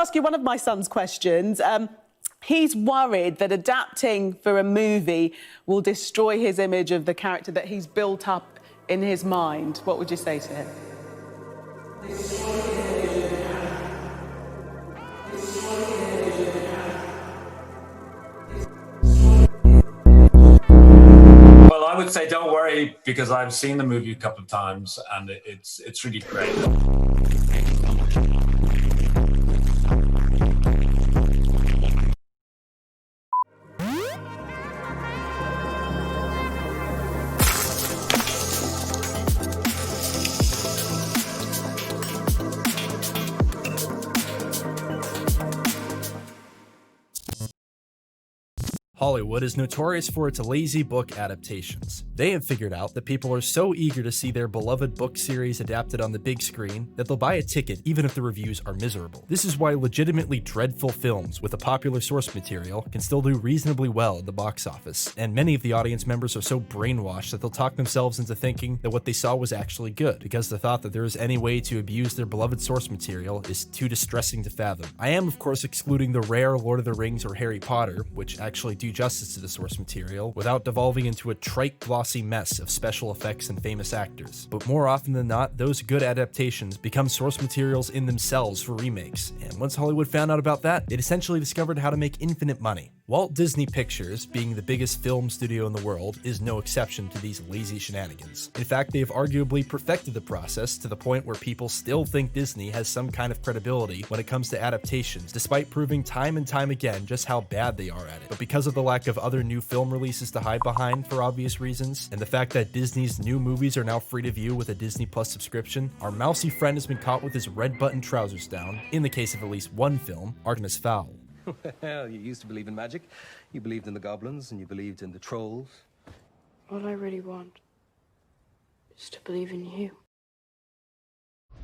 ask you one of my son's questions. He's worried that adapting for a movie will destroy his image of the character that he's built up in his mind. What would you say to him? Well, I would say don't worry, because I've seen the movie a couple of times and it's really great. Hollywood is notorious for its lazy book adaptations. They have figured out that people are so eager to see their beloved book series adapted on the big screen that they'll buy a ticket even if the reviews are miserable. This is why legitimately dreadful films with a popular source material can still do reasonably well at the box office, and many of the audience members are so brainwashed that they'll talk themselves into thinking that what they saw was actually good, because the thought that there is any way to abuse their beloved source material is too distressing to fathom. I am, of course, excluding the rare Lord of the Rings or Harry Potter, which actually do justice to the source material without devolving into a trite, glossy mess of special effects and famous actors. But more often than not, those good adaptations become source materials in themselves for remakes, and once Hollywood found out about that, it essentially discovered how to make infinite money. Walt Disney Pictures, being the biggest film studio in the world, is no exception to these lazy shenanigans. In fact, they have arguably perfected the process to the point where people still think Disney has some kind of credibility when it comes to adaptations, despite proving time and time again just how bad they are at it. But because of the lack of other new film releases to hide behind for obvious reasons, and the fact that Disney's new movies are now free to view with a Disney Plus subscription, our mousy friend has been caught with his red button trousers down, in the case of at least one film, Artemis Fowl. Well, you used to believe in magic, you believed in the goblins, and you believed in the trolls. All I really want is to believe in you.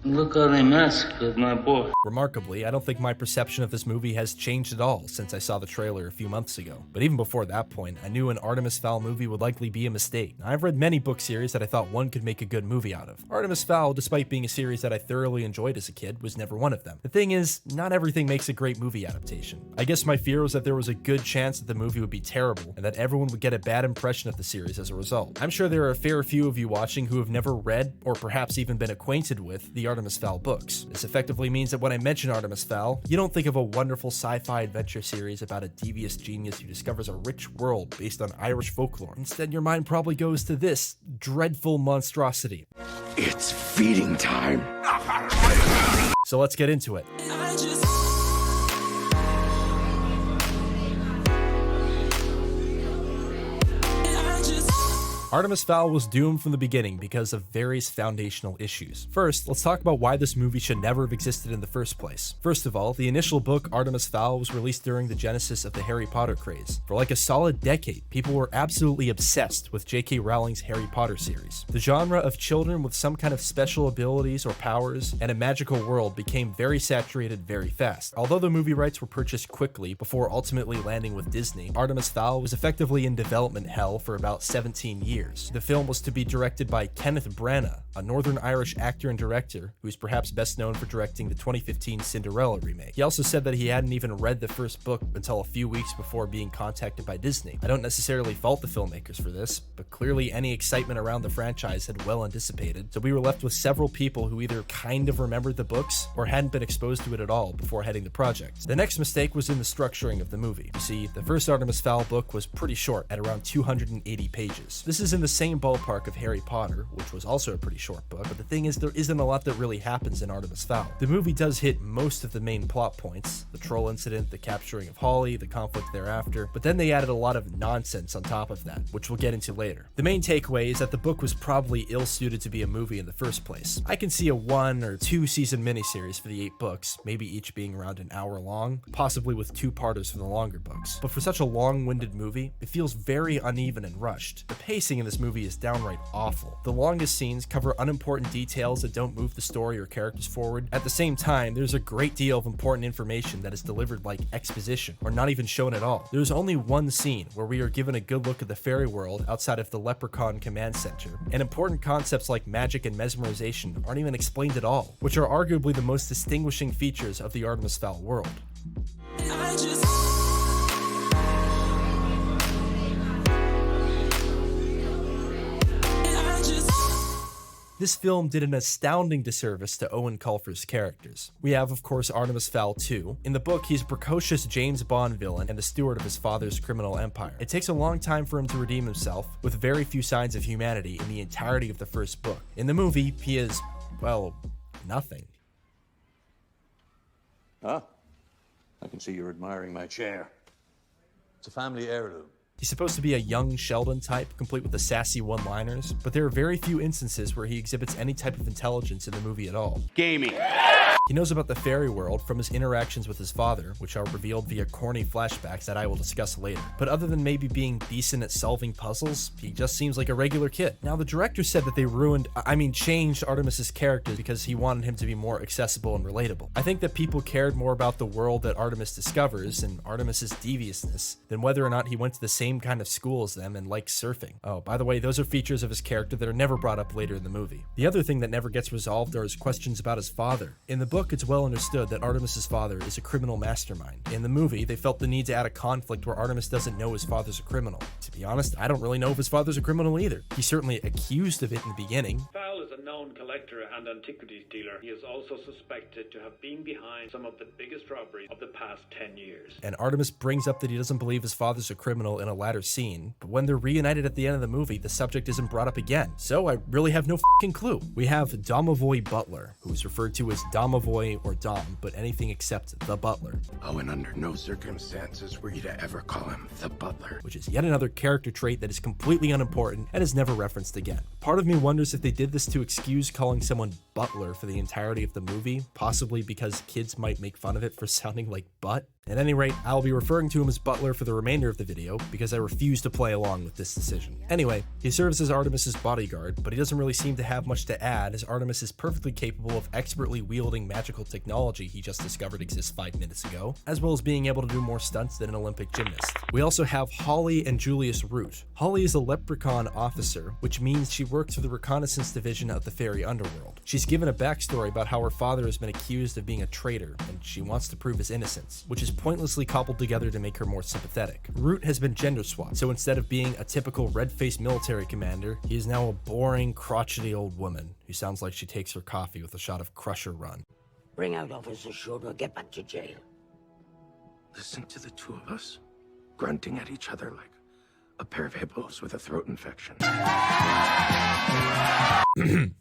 Look how they massacred my boy. Remarkably, I don't think my perception of this movie has changed at all since I saw the trailer a few months ago. But even before that point, I knew an Artemis Fowl movie would likely be a mistake. I've read many book series that I thought one could make a good movie out of. Artemis Fowl, despite being a series that I thoroughly enjoyed as a kid, was never one of them. The thing is, not everything makes a great movie adaptation. I guess my fear was that there was a good chance that the movie would be terrible, and that everyone would get a bad impression of the series as a result. I'm sure there are a fair few of you watching who have never read, or perhaps even been acquainted with, the Artemis Fowl books. This effectively means that when I mention Artemis Fowl, you don't think of a wonderful sci-fi adventure series about a devious genius who discovers a rich world based on Irish folklore. Instead, your mind probably goes to this dreadful monstrosity. It's feeding time. So let's get into it. Artemis Fowl was doomed from the beginning because of various foundational issues. First, let's talk about why this movie should never have existed in the first place. First of all, the initial book, Artemis Fowl, was released during the genesis of the Harry Potter craze. For like a solid decade, people were absolutely obsessed with J.K. Rowling's Harry Potter series. The genre of children with some kind of special abilities or powers and a magical world became very saturated very fast. Although the movie rights were purchased quickly before ultimately landing with Disney, Artemis Fowl was effectively in development hell for about 17 years. The film was to be directed by Kenneth Branagh, a Northern Irish actor and director who's perhaps best known for directing the 2015 Cinderella remake. He also said that he hadn't even read the first book until a few weeks before being contacted by Disney. I don't necessarily fault the filmmakers for this, but clearly any excitement around the franchise had well anticipated, so we were left with several people who either kind of remembered the books or hadn't been exposed to it at all before heading the project. The next mistake was in the structuring of the movie. You see, the first Artemis Fowl book was pretty short, at around 280 pages. This is in the same ballpark of Harry Potter, which was also a pretty short book, but the thing is, there isn't a lot that really happens in Artemis Fowl. The movie does hit most of the main plot points, the troll incident, the capturing of Holly, the conflict thereafter, but then they added a lot of nonsense on top of that, which we'll get into later. The main takeaway is that the book was probably ill-suited to be a movie in the first place. I can see a 1 or 2 season miniseries for the 8 books, maybe each being around an hour long, possibly with 2-parters for the longer books. But for such a long-winded movie, it feels very uneven and rushed. The pacing pacing in this movie is downright awful. The longest scenes cover unimportant details that don't move the story or characters forward. At the same time, there's a great deal of important information that is delivered like exposition, or not even shown at all. There's only one scene where we are given a good look at the fairy world outside of the Leprechaun Command Center, and important concepts like magic and mesmerization aren't even explained at all, which are arguably the most distinguishing features of the Artemis Fowl world. This film did an astounding disservice to Eoin Colfer's characters. We have, of course, Artemis Fowl 2. In the book, he's a precocious James Bond villain and the steward of his father's criminal empire. It takes a long time for him to redeem himself, with very few signs of humanity in the entirety of the first book. In the movie, he is, well, nothing. Ah, I can see you're admiring my chair. It's a family heirloom. He's supposed to be a young Sheldon type, complete with the sassy one-liners, but there are very few instances where he exhibits any type of intelligence in the movie at all. Gamey. He knows about the fairy world from his interactions with his father, which are revealed via corny flashbacks that I will discuss later. But other than maybe being decent at solving puzzles, he just seems like a regular kid. Now, the director said that they changed Artemis's character because he wanted him to be more accessible and relatable. I think that people cared more about the world that Artemis discovers and Artemis's deviousness than whether or not he went to the same kind of school as them and liked surfing. Oh, by the way, those are features of his character that are never brought up later in the movie. The other thing that never gets resolved are his questions about his father. In the book, it's well understood that Artemis's father is a criminal mastermind. In the movie, they felt the need to add a conflict where Artemis doesn't know his father's a criminal. To be honest, I don't really know if his father's a criminal either. He's certainly accused of it in the beginning. Fowl is a known collector and antiquities dealer. He is also suspected to have been behind some of the biggest robberies of the past 10 years. And Artemis brings up that he doesn't believe his father's a criminal in a latter scene, but when they're reunited at the end of the movie, the subject isn't brought up again. So I really have no f***ing clue. We have Domovoy Butler, who is referred to as Domovoy or Dom, but anything except the butler. Oh, and under no circumstances were you to ever call him the butler. Which is yet another character trait that is completely unimportant and is never referenced again. Part of me wonders if they did this to excuse calling someone butler for the entirety of the movie, possibly because kids might make fun of it for sounding like butt. At any rate, I'll be referring to him as Butler for the remainder of the video because I refuse to play along with this decision. Anyway, he serves as Artemis's bodyguard, but he doesn't really seem to have much to add as Artemis is perfectly capable of expertly wielding magical technology he just discovered exists 5 minutes ago, as well as being able to do more stunts than an Olympic gymnast. We also have Holly and Julius Root. Holly is a leprechaun officer, which means she works for the reconnaissance division of the fairy underworld. She's given a backstory about how her father has been accused of being a traitor, and she wants to prove his innocence, which is pointlessly cobbled together to make her more sympathetic. Root has been gender swapped, so instead of being a typical red-faced military commander, he is now a boring, crotchety old woman who sounds like she takes her coffee with a shot of Crusher Run. Bring out Officer Short or get back to jail. Listen to the two of us, grunting at each other like a pair of hippos with a throat infection.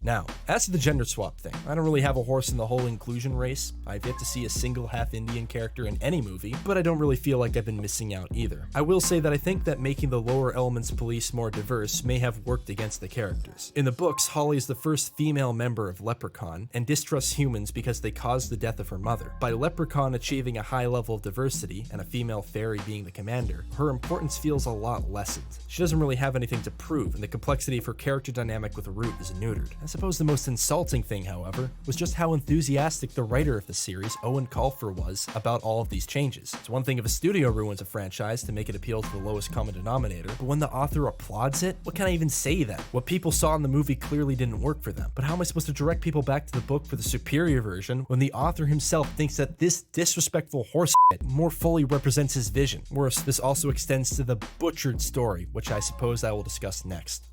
Now, as to the gender swap thing, I don't really have a horse in the whole inclusion race. I've yet to see a single half-Indian character in any movie, but I don't really feel like I've been missing out either. I will say that I think that making the lower elements police more diverse may have worked against the characters. In the books, Holly is the first female member of Leprechaun and distrusts humans because they caused the death of her mother. By Leprechaun achieving a high level of diversity and a female fairy being the commander, her importance feels a lot lessened. She doesn't really have anything to prove, and the complexity of her character dynamic with Root is neutered. I suppose the most insulting thing, however, was just how enthusiastic the writer of the series, Eoin Colfer, was about all of these changes. It's one thing if a studio ruins a franchise to make it appeal to the lowest common denominator, but when the author applauds it, what can I even say then? What people saw in the movie clearly didn't work for them. But how am I supposed to direct people back to the book for the superior version when the author himself thinks that this disrespectful horse more fully represents his vision? Worse, this also extends to the butchered story, which I suppose I will discuss next.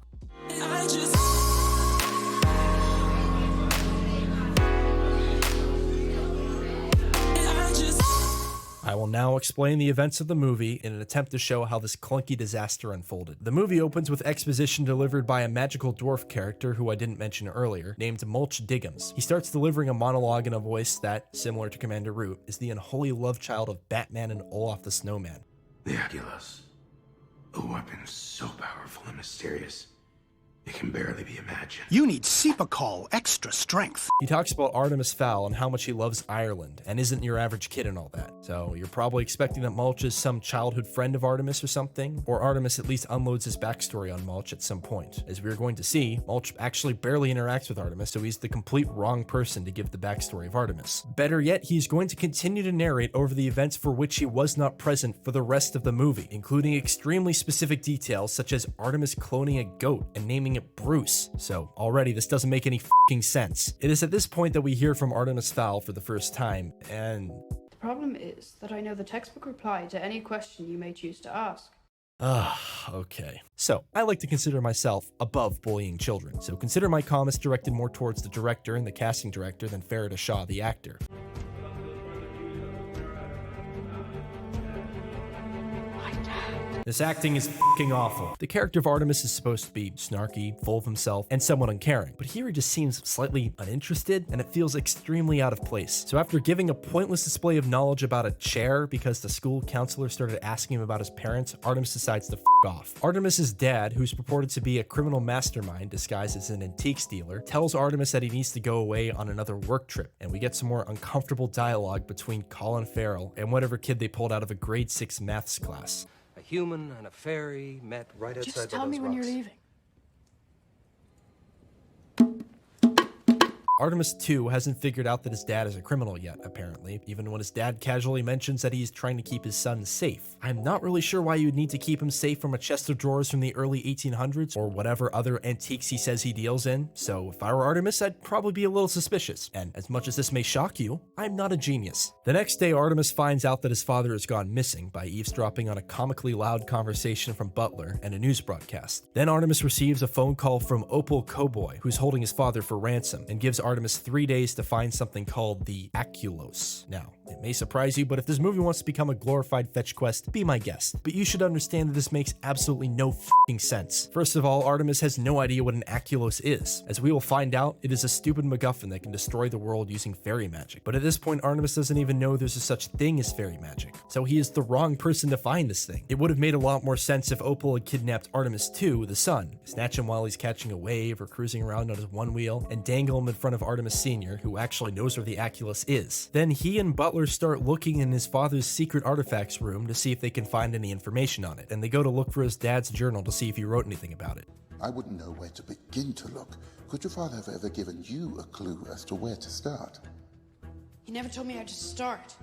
I will now explain the events of the movie in an attempt to show how this clunky disaster unfolded. The movie opens with exposition delivered by a magical dwarf character who I didn't mention earlier, named Mulch Diggums. He starts delivering a monologue in a voice that, similar to Commander Root, is the unholy love child of Batman and Olaf the Snowman. The Oculus. A weapon so powerful and mysterious, it can barely be imagined. You need Cepacol extra strength. He talks about Artemis Fowl and how much he loves Ireland and isn't your average kid and all that. So you're probably expecting that Mulch is some childhood friend of Artemis or something, or Artemis at least unloads his backstory on Mulch at some point. As we're going to see, Mulch actually barely interacts with Artemis, so he's the complete wrong person to give the backstory of Artemis. Better yet, he's going to continue to narrate over the events for which he was not present for the rest of the movie, including extremely specific details such as Artemis cloning a goat and naming it Bruce. So already this doesn't make any f***ing sense. It is at this point that we hear from Artemis Fowl for the first time, and The problem is that I know the textbook reply to any question you may choose to ask. Okay. So, I like to consider myself above bullying children, so consider my comments directed more towards the director and the casting director than Farida Shah, the actor. This acting is f***ing awful. The character of Artemis is supposed to be snarky, full of himself, and somewhat uncaring, but here he just seems slightly uninterested, and it feels extremely out of place. So after giving a pointless display of knowledge about a chair because the school counselor started asking him about his parents, Artemis decides to f*** off. Artemis's dad, who's purported to be a criminal mastermind disguised as an antiques dealer, tells Artemis that he needs to go away on another work trip, and we get some more uncomfortable dialogue between Colin Farrell and whatever kid they pulled out of a grade 6 maths class. A human and a fairy met right outside Just tell me when you're leaving. Artemis, too, hasn't figured out that his dad is a criminal yet, apparently, even when his dad casually mentions that he's trying to keep his son safe. I'm not really sure why you'd need to keep him safe from a chest of drawers from the early 1800s or whatever other antiques he says he deals in, so if I were Artemis, I'd probably be a little suspicious, and as much as this may shock you, I'm not a genius. The next day, Artemis finds out that his father has gone missing by eavesdropping on a comically loud conversation from Butler and a news broadcast. Then Artemis receives a phone call from Opal Cowboy, who's holding his father for ransom, and gives Artemis 3 days to find something called the Aculos. Now, it may surprise you, but if this movie wants to become a glorified fetch quest, be my guest. But you should understand that this makes absolutely no f***ing sense. First of all, Artemis has no idea what an Aculos is. As we will find out, it is a stupid MacGuffin that can destroy the world using fairy magic. But at this point, Artemis doesn't even know there's a such thing as fairy magic. So he is the wrong person to find this thing. It would have made a lot more sense if Opal had kidnapped Artemis II, the son, snatch him while he's catching a wave or cruising around on his one wheel, and dangle him in front of Artemis Sr., who actually knows where the Aculus is. Then he and Butler start looking in his father's secret artifacts room to see if they can find any information on it, and they go to look for his dad's journal to see if he wrote anything about it. I wouldn't know where to begin to look. Could your father have ever given you a clue as to where to start? He never told me how to start.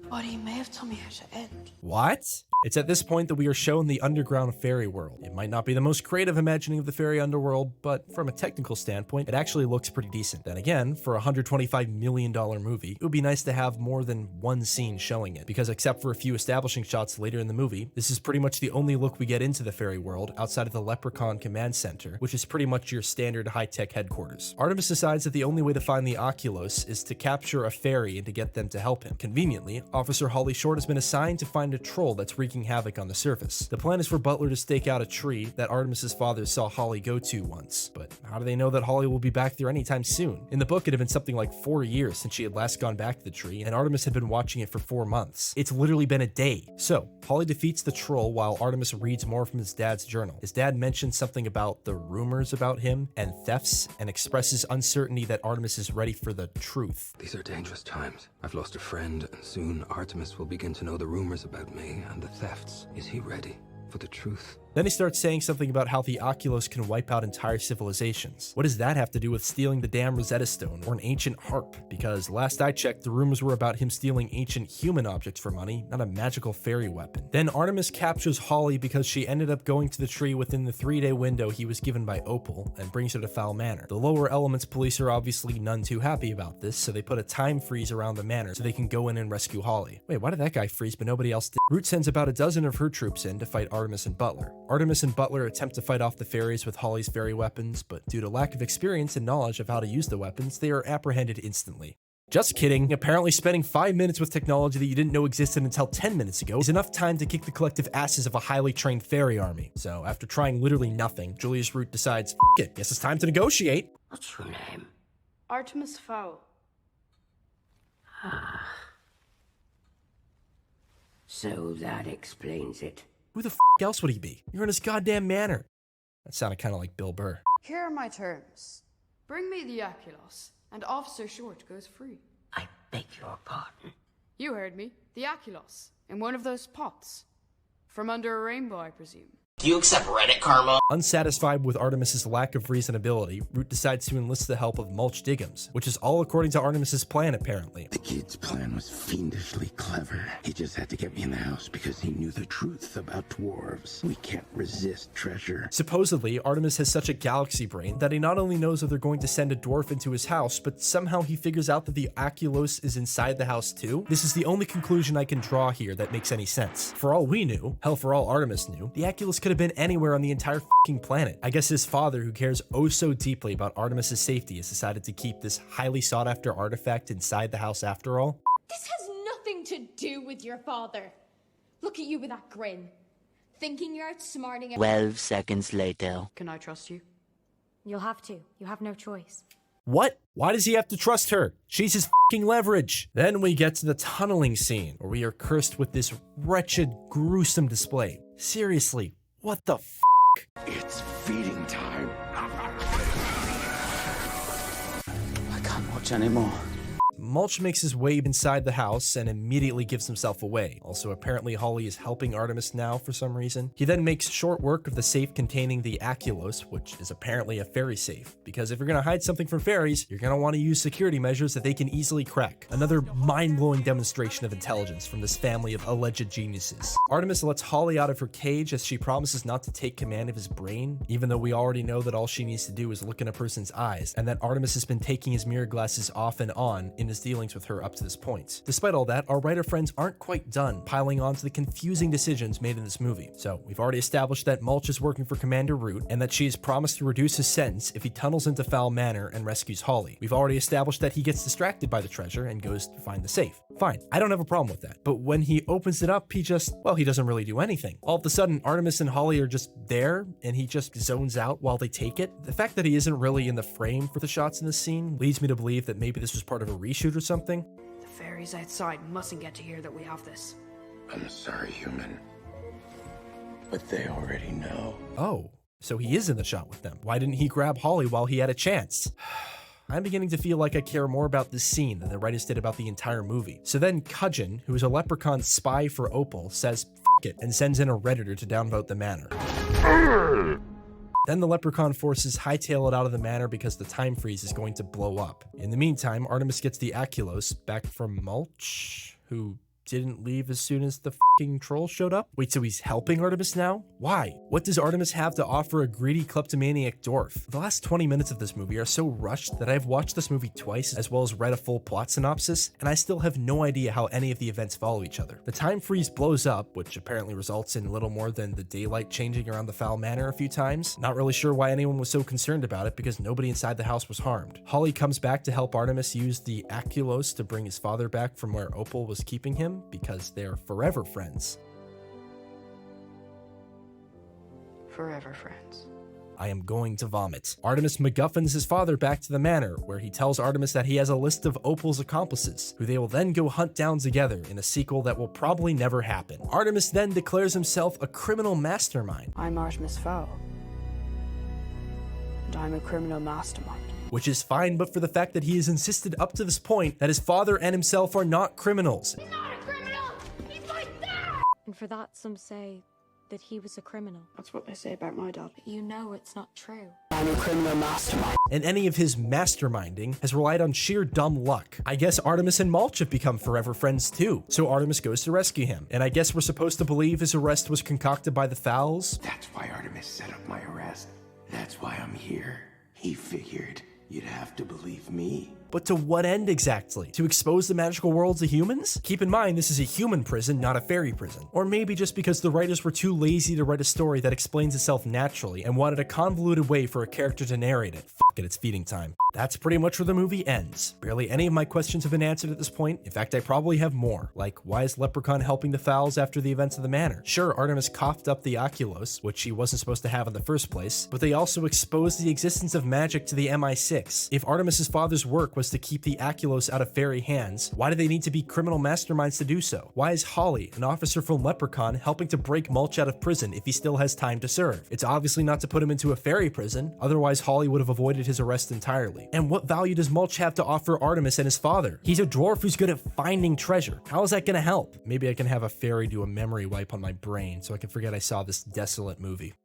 But he may have told me how to end. What? It's at this point that we are shown the underground fairy world. It might not be the most creative imagining of the fairy underworld, but from a technical standpoint, it actually looks pretty decent. Then again, for a $125 million movie, it would be nice to have more than one scene showing it, because except for a few establishing shots later in the movie, this is pretty much the only look we get into the fairy world outside of the Leprechaun Command Center, which is pretty much your standard high-tech headquarters. Artemis decides that the only way to find the Oculos is to capture a fairy and to get them to help him. Conveniently, Officer Holly Short has been assigned to find a troll that's wreaking havoc on the surface. The plan is for Butler to stake out a tree that Artemis's father saw Holly go to once, but how do they know that Holly will be back there anytime soon? In the book, it had been something like 4 years since she had last gone back to the tree, and Artemis had been watching it for 4 months. It's literally been a day. So, Holly defeats the troll while Artemis reads more from his dad's journal. His dad mentions something about the rumors about him and thefts, and expresses uncertainty that Artemis is ready for the truth. These are dangerous times. I've lost a friend, and soon Artemis will begin to know the rumors about me and the thefts. Is he ready for the truth? Then he starts saying something about how the Oculos can wipe out entire civilizations. What does that have to do with stealing the damn Rosetta Stone or an ancient harp? Because last I checked, the rumors were about him stealing ancient human objects for money, not a magical fairy weapon. Then Artemis captures Holly because she ended up going to the tree within the 3-day window he was given by Opal and brings her to Foul Manor. The lower elements police are obviously none too happy about this, so they put a time freeze around the manor so they can go in and rescue Holly. Wait, why did that guy freeze but nobody else did? Root sends about a dozen of her troops in to fight Artemis and Butler. Artemis and Butler attempt to fight off the fairies with Holly's fairy weapons, but due to lack of experience and knowledge of how to use the weapons, they are apprehended instantly. Just kidding. Apparently spending 5 minutes with technology that you didn't know existed until 10 minutes ago is enough time to kick the collective asses of a highly trained fairy army. So after trying literally nothing, Julius Root decides, F it, guess it's time to negotiate. What's your name? Artemis Fowl. Ah. So that explains it. Who the f else would he be? You're in his goddamn manor. That sounded kind of like Bill Burr. Here are my terms. Bring me the Aculos, and Officer Short goes free. I beg your pardon. You heard me. The Aculos. In one of those pots. From under a rainbow, I presume. Do you accept Reddit karma? Unsatisfied with Artemis's lack of reasonability, Root decides to enlist the help of Mulch Diggums, which is all according to Artemis's plan apparently. The kid's plan was fiendishly clever. He just had to get me in the house because he knew the truth about dwarves. We can't resist treasure. Supposedly, Artemis has such a galaxy brain that he not only knows that they're going to send a dwarf into his house, but somehow he figures out that the Aculos is inside the house too. This is the only conclusion I can draw here that makes any sense. For all we knew, hell, for all Artemis knew, the Aculos could have been anywhere on the entire fucking planet. I guess his father, who cares oh so deeply about Artemis's safety, has decided to keep this highly sought after artifact inside the house after all. This has nothing to do with your father. Look at you with that grin. Thinking you're outsmarting 12 seconds later. Can I trust you? You'll have to. You have no choice. What? Why does he have to trust her? She's his fucking leverage. Then we get to the tunneling scene, where we are cursed with this wretched, gruesome display. Seriously, what the f***? It's feeding time. I can't watch anymore. Mulch makes his way inside the house and immediately gives himself away. Also, apparently Holly is helping Artemis now for some reason. He then makes short work of the safe containing the Aculos, which is apparently a fairy safe, because if you're gonna hide something from fairies, you're gonna want to use security measures that they can easily crack. Another mind-blowing demonstration of intelligence from this family of alleged geniuses. Artemis lets Holly out of her cage as she promises not to take command of his brain, even though we already know that all she needs to do is look in a person's eyes, and that Artemis has been taking his mirror glasses off and on in his dealings with her up to this point. Despite all that, our writer friends aren't quite done piling on to the confusing decisions made in this movie. So we've already established that Mulch is working for Commander Root and that she has promised to reduce his sentence if he tunnels into Fowl Manor and rescues Holly. We've already established that he gets distracted by the treasure and goes to find the safe. Fine, I don't have a problem with that. But when he opens it up, he doesn't really do anything. All of a sudden, Artemis and Holly are just there and he just zones out while they take it. The fact that he isn't really in the frame for the shots in this scene leads me to believe that maybe this was part of a reshoot or something. The fairies outside mustn't get to hear that we have this. I'm sorry, human. But they already know. Oh, so he is in the shot with them. Why didn't he grab Holly while he had a chance? I'm beginning to feel like I care more about this scene than the writers did about the entire movie. So then Cudgeon, who is a leprechaun spy for Opal, says F it and sends in a redditor to downvote the manor. Then the leprechaun forces Hightail it out of the manor because the time freeze is going to blow up. In the meantime, Artemis gets the Aculos back from Mulch, who didn't leave as soon as the fucking troll showed up? Wait, so he's helping Artemis now? Why? What does Artemis have to offer a greedy kleptomaniac dwarf? The last 20 minutes of this movie are so rushed that I've watched this movie twice as well as read a full plot synopsis, and I still have no idea how any of the events follow each other. The time freeze blows up, which apparently results in little more than the daylight changing around the Fowl Manor a few times. Not really sure why anyone was so concerned about it because nobody inside the house was harmed. Holly comes back to help Artemis use the Aculos to bring his father back from where Opal was keeping him, because they're forever friends. Forever friends. I am going to vomit. Artemis MacGuffins his father back to the manor, where he tells Artemis that he has a list of Opal's accomplices, who they will then go hunt down together in a sequel that will probably never happen. Artemis then declares himself a criminal mastermind. I'm Artemis Fowl. And I'm a criminal mastermind. Which is fine, but for the fact that he has insisted up to this point that his father and himself are not criminals. He's not a criminal! He's my dad! And for that, some say that he was a criminal. That's what they say about my dad. But you know it's not true. I'm a criminal mastermind. And any of his masterminding has relied on sheer dumb luck. I guess Artemis and Mulch have become forever friends too. So Artemis goes to rescue him. And I guess we're supposed to believe his arrest was concocted by the Fowls. That's why Artemis set up my arrest. That's why I'm here. He figured you'd have to believe me. But to what end exactly? To expose the magical world to humans? Keep in mind, this is a human prison, not a fairy prison. Or maybe just because the writers were too lazy to write a story that explains itself naturally and wanted a convoluted way for a character to narrate it. Fuck it, it's feeding time. That's pretty much where the movie ends. Barely any of my questions have been answered at this point. In fact, I probably have more. Like, why is Leprechaun helping the Fowls after the events of the manor? Sure, Artemis coughed up the Aculos, which he wasn't supposed to have in the first place, but they also exposed the existence of magic to the MI6. If Artemis's father's work was to keep the Aculos out of fairy hands, why do they need to be criminal masterminds to do so? Why is Holly, an officer from Leprechaun, helping to break Mulch out of prison if he still has time to serve? It's obviously not to put him into a fairy prison, otherwise Holly would have avoided his arrest entirely. And what value does Mulch have to offer Artemis and his father? He's a dwarf who's good at finding treasure. How is that gonna help? Maybe I can have a fairy do a memory wipe on my brain so I can forget I saw this desolate movie.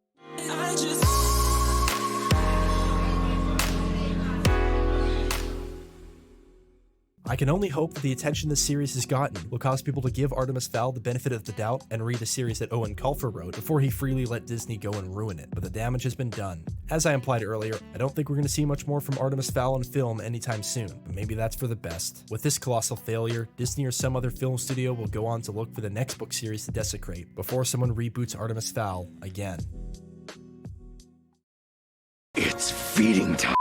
I can only hope that the attention this series has gotten will cause people to give Artemis Fowl the benefit of the doubt and read a series that Eoin Colfer wrote before he freely let Disney go and ruin it, but the damage has been done. As I implied earlier, I don't think we're going to see much more from Artemis Fowl in film anytime soon, but maybe that's for the best. With this colossal failure, Disney or some other film studio will go on to look for the next book series to desecrate before someone reboots Artemis Fowl again. It's feeding time.